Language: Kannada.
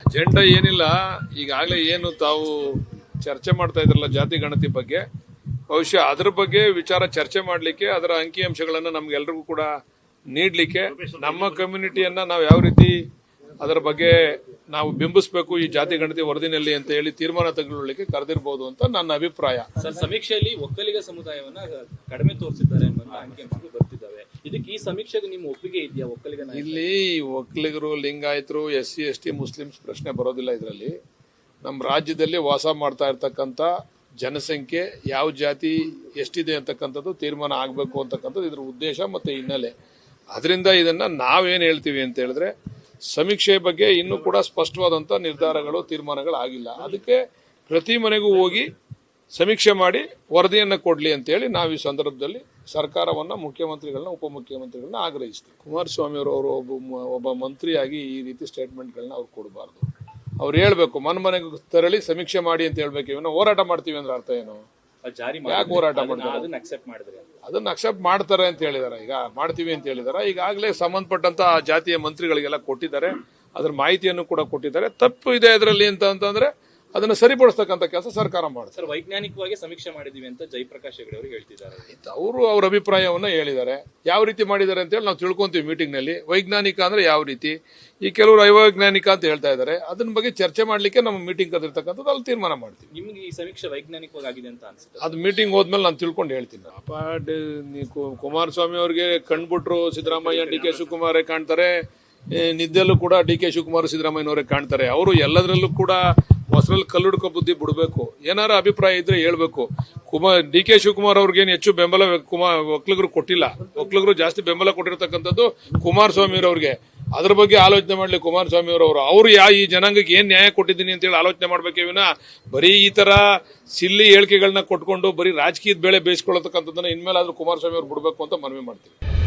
ಅಜೆಂಡಾ ಏನಿಲ್ಲ. ಈಗಾಗಲೇ ಏನು ತಾವು ಚರ್ಚೆ ಮಾಡ್ತಾ ಇದ್ರಲ್ಲ ಜಾತಿ ಗಣತಿ ಬಗ್ಗೆ, ಬಹುಶಃ ಅದ್ರ ಬಗ್ಗೆ ವಿಚಾರ ಚರ್ಚೆ ಮಾಡಲಿಕ್ಕೆ, ಅದರ ಅಂಕಿಅಂಶಗಳನ್ನು ನಮ್ಗೆಲ್ರಿಗೂ ಕೂಡ ನೀಡಲಿಕ್ಕೆ, ನಮ್ಮ ಕಮ್ಯುನಿಟಿಯನ್ನ ನಾವು ಯಾವ ರೀತಿ ಅದರ ಬಗ್ಗೆ ನಾವು ಬಿಂಬಿಸಬೇಕು ಈ ಜಾತಿ ಗಣತಿ ವರದಿನಲ್ಲಿ ಅಂತ ಹೇಳಿ ತೀರ್ಮಾನ ತೆಗೆದುಕೊಳ್ಳಲಿಕ್ಕೆ ಕರೆದಿರಬಹುದು ಅಂತ ನನ್ನ ಅಭಿಪ್ರಾಯ. ಸರ್, ಸಮೀಕ್ಷೆಯಲ್ಲಿ ಒಕ್ಕಲಿಗ ಸಮುದಾಯವನ್ನ ಕಡಿಮೆ ತೋರಿಸಿದ್ದಾರೆ ಎಂಬ ಅಂಕಿಅಂಶಗಳು ಬರ್ತಿದ್ದಾವೆ. ಇದಕ್ಕೆ ಈ ಸಮೀಕ್ಷೆಗೆ ನಿಮ್ಮ ಒಪ್ಪಿಗೆ ಇದೆಯಾ? ಒಕ್ಕಲಿಗ ಇಲ್ಲಿ ಒಕ್ಕಲಿಗರು, ಲಿಂಗಾಯತರು, SC ST ಮುಸ್ಲಿಮ್ಸ್ ಪ್ರಶ್ನೆ ಬರೋದಿಲ್ಲ. ಇದರಲ್ಲಿ ನಮ್ಮ ರಾಜ್ಯದಲ್ಲಿ ವಾಸ ಮಾಡ್ತಾ ಇರ್ತಕ್ಕಂಥ ಜನಸಂಖ್ಯೆ ಯಾವ ಜಾತಿ ಎಷ್ಟಿದೆ ಅಂತಕ್ಕಂಥದ್ದು ತೀರ್ಮಾನ ಆಗಬೇಕು ಅಂತಕ್ಕಂಥದ್ದು ಇದ್ರ ಉದ್ದೇಶ ಮತ್ತು ಹಿನ್ನೆಲೆ. ಅದರಿಂದ ಇದನ್ನ ನಾವೇನು ಹೇಳ್ತೀವಿ ಅಂತ ಹೇಳಿದ್ರೆ, ಸಮೀಕ್ಷೆ ಬಗ್ಗೆ ಇನ್ನೂ ಕೂಡ ಸ್ಪಷ್ಟವಾದಂಥ ನಿರ್ಧಾರಗಳು, ತೀರ್ಮಾನಗಳು ಆಗಿಲ್ಲ. ಅದಕ್ಕೆ ಪ್ರತಿ ಮನೆಗೂ ಹೋಗಿ ಸಮೀಕ್ಷೆ ಮಾಡಿ ವರದಿಯನ್ನು ಕೊಡಲಿ ಅಂತೇಳಿ ನಾವು ಈ ಸಂದರ್ಭದಲ್ಲಿ ಸರ್ಕಾರವನ್ನು, ಮುಖ್ಯಮಂತ್ರಿಗಳನ್ನ, ಉಪಮುಖ್ಯಮಂತ್ರಿಗಳನ್ನ ಆಗ್ರಹಿಸ್ತೀವಿ. ಕುಮಾರಸ್ವಾಮಿ ಅವರು ಒಬ್ಬ ಮಂತ್ರಿಯಾಗಿ ಈ ರೀತಿ ಸ್ಟೇಟ್ಮೆಂಟ್ಗಳನ್ನ ಅವ್ರು ಕೊಡಬಾರ್ದು. ಅವ್ರು ಹೇಳ್ಬೇಕು, ಮನೆಗೆ ತೆರಳಿ ಸಮೀಕ್ಷೆ ಮಾಡಿ ಅಂತ ಹೇಳ್ಬೇಕು. ಇವನ್ನ ಹೋರಾಟ ಮಾಡ್ತೀವಿ ಅಂದ್ರೆ ಅರ್ಥ ಏನು? ಯಾಕೆ ಹೋರಾಟ ಮಾಡ್ತಾರೆ? ಅದನ್ನ ಅಕ್ಸೆಪ್ಟ್ ಮಾಡ್ತಾರೆ ಅಂತ ಹೇಳಿದಾರೆ. ಈಗ ಮಾಡ್ತೀವಿ ಅಂತ ಹೇಳಿದಾರೆ. ಈಗಾಗಲೇ ಸಂಬಂಧಪಟ್ಟಂತ ಜಾತಿಯ ಮಂತ್ರಿಗಳಿಗೆಲ್ಲ ಕೊಟ್ಟಿದ್ದಾರೆ, ಅದ್ರ ಮಾಹಿತಿಯನ್ನು ಕೂಡ ಕೊಟ್ಟಿದ್ದಾರೆ. ತಪ್ಪು ಇದೆ ಇದರಲ್ಲಿ ಅಂತಂದ್ರೆ ಅದನ್ನ ಸರಿಪಡಿಸ್ತಕ್ಕಂಥ ಕೆಲಸ ಸರ್ಕಾರ ಮಾಡುತ್ತೆ. ಸರ್, ವೈಜ್ಞಾನಿಕವಾಗಿ ಸಮೀಕ್ಷೆ ಮಾಡಿದೀವಿ ಅಂತ ಜಯಪ್ರಕಾಶ್ ಹೆಗಡೆ ಅವರು ಹೇಳ್ತಿದ್ದಾರೆ. ಅವರು ಅವ್ರ ಅಭಿಪ್ರಾಯವನ್ನ ಹೇಳಿದ್ದಾರೆ. ಯಾವ ರೀತಿ ಮಾಡಿದ್ದಾರೆ ಅಂತ ಹೇಳಿ ನಾವು ತಿಳ್ಕೊಂತೀವಿ ಮೀಟಿಂಗ್ ನಲ್ಲಿ. ವೈಜ್ಞಾನಿಕ ಅಂದ್ರೆ ಯಾವ ರೀತಿ, ಈ ಕೆಲವರು ಅವೈಜ್ಞಾನಿಕ ಅಂತ ಹೇಳ್ತಾ ಇದ್ದಾರೆ. ಅದನ್ನ ಬಗ್ಗೆ ಚರ್ಚೆ ಮಾಡ್ಲಿಕ್ಕೆ ನಮ್ಮ ಮೀಟಿಂಗ್ ಕರೆದಿರ್ತಕ್ಕಂಥದ್ದು, ಅಲ್ಲಿ ತೀರ್ಮಾನ ಮಾಡ್ತೀವಿ. ನಿಮ್ಗೆ ಈ ಸಮೀಕ್ಷೆ ವೈಜ್ಞಾನಿಕವಾಗಿ ಆಗಿದೆ ಅಂತ ಅನ್ಸುತ್ತೆ? ಅದು ಮೀಟಿಂಗ್ ಹೋದ್ಮೇಲೆ ನಾನು ತಿಳ್ಕೊಂಡು ಹೇಳ್ತೀನಿ. ಕುಮಾರಸ್ವಾಮಿ ಅವ್ರಿಗೆ ಕಂಡ್ಬಿಟ್ರು ಸಿದ್ದರಾಮಯ್ಯ, DK ಶಿವಕುಮಾರೇ ಕಾಣ್ತಾರೆ. ನಿದ್ದೆಲ್ಲೂ ಕೂಡ DK ಶಿವಕುಮಾರ್, ಸಿದ್ದರಾಮಯ್ಯನವರೇ ಕಾಣ್ತಾರೆ. ಅವರು ಎಲ್ಲದರಲ್ಲೂ ಕೂಡ ಹೊಸರಲ್ಲಿ ಕಲ್ಲುಡ್ಕೋ ಬುದ್ಧಿ ಬಿಡಬೇಕು. ಏನಾರ ಅಭಿಪ್ರಾಯ ಇದ್ರೆ ಹೇಳ್ಬೇಕು. DK ಶಿವಕುಮಾರ್ ಅವ್ರಿಗೇನು ಹೆಚ್ಚು ಬೆಂಬಲ ಒಕ್ಕಲಿಗರು ಕೊಟ್ಟಿಲ್ಲ. ಒಕ್ಕಲಿಗರು ಜಾಸ್ತಿ ಬೆಂಬಲ ಕೊಟ್ಟಿರ್ತಕ್ಕಂಥದ್ದು ಕುಮಾರಸ್ವಾಮಿ ಅವ್ರಿಗೆ. ಅದ್ರ ಬಗ್ಗೆ ಆಲೋಚನೆ ಮಾಡ್ಲಿ ಕುಮಾರಸ್ವಾಮಿ ಅವರು ಈ ಜನಾಂಗಕ್ಕೆ ಏನ್ ನ್ಯಾಯ ಕೊಟ್ಟಿದ್ದೀನಿ ಅಂತ ಹೇಳಿ ಆಲೋಚನೆ ಮಾಡ್ಬೇಕೇ ವಿನ ಬರೀ ಈ ತರ ಸಿಲ್ಲಿ ಹೇಳಿಕೆಗಳನ್ನ ಕೊಟ್ಕೊಂಡು ಬರೀ ರಾಜಕೀಯದ ಬೇಳೆ ಬೇಯಿಸ್ಕೊಳ್ಳತಕ್ಕಂಥದ್ದನ್ನ ಇನ್ಮೇಲಾದ್ರೂ ಕುಮಾರಸ್ವಾಮಿ ಅವ್ರು ಬಿಡಬೇಕು ಅಂತ ಮನವಿ ಮಾಡ್ತೀವಿ.